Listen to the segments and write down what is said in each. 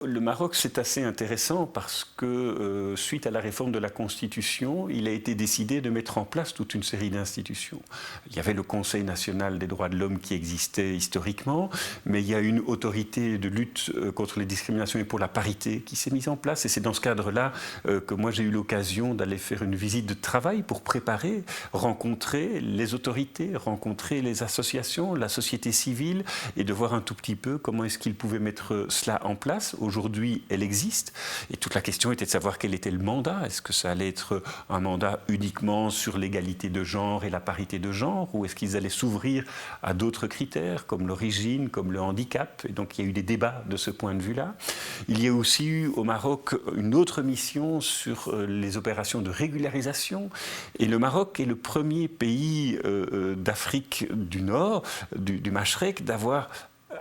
Le Maroc, c'est assez intéressant parce que, suite à la réforme de la Constitution, il a été décidé de mettre en place toute une série d'institutions. Il y avait le Conseil national des droits de l'homme qui existait historiquement, mais il y a une autorité de lutte contre les discriminations et pour la parité qui s'est mise en place. Et c'est dans ce cadre-là que moi j'ai eu l'occasion d'aller faire une visite de travail pour préparer, rencontrer les autorités, rencontrer les associations, la société civile et de voir un tout petit peu comment est-ce qu'ils pouvaient mettre cela en place. Aujourd'hui, elle existe. Et toute la question était de savoir quel était le mandat. Est-ce que ça allait être un mandat uniquement sur l'égalité de genre et la parité de genre, ou est-ce qu'ils allaient s'ouvrir à d'autres critères, comme l'origine, comme le handicap? Et donc, il y a eu des débats de ce point de vue-là. Il y a aussi eu au Maroc une autre mission sur les opérations de régularisation. Et le Maroc est le premier pays d'Afrique du Nord, du Machrek, d'avoir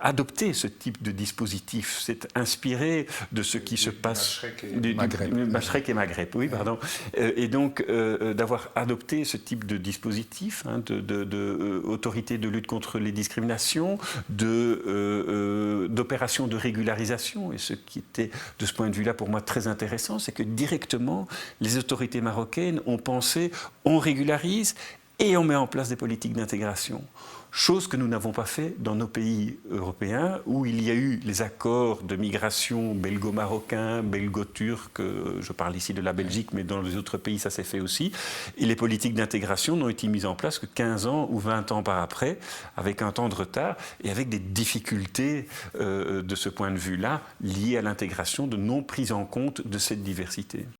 adopter ce type de dispositif. C'est inspiré de ce qui se passe du Machrek et Maghreb, oui, pardon. Et donc d'avoir adopté ce type de dispositif, d'autorité de lutte contre les discriminations, d'opérations de régularisation. Et ce qui était de ce point de vue-là pour moi très intéressant, c'est que directement les autorités marocaines ont pensé, on régularise et on met en place des politiques d'intégration. Chose que nous n'avons pas fait dans nos pays européens, où il y a eu les accords de migration belgo-marocains, belgo-turcs, je parle ici de la Belgique, mais dans les autres pays ça s'est fait aussi, et les politiques d'intégration n'ont été mises en place que 15 ans ou 20 ans par après, avec un temps de retard et avec des difficultés de ce point de vue-là, liées à l'intégration, de non prise en compte de cette diversité.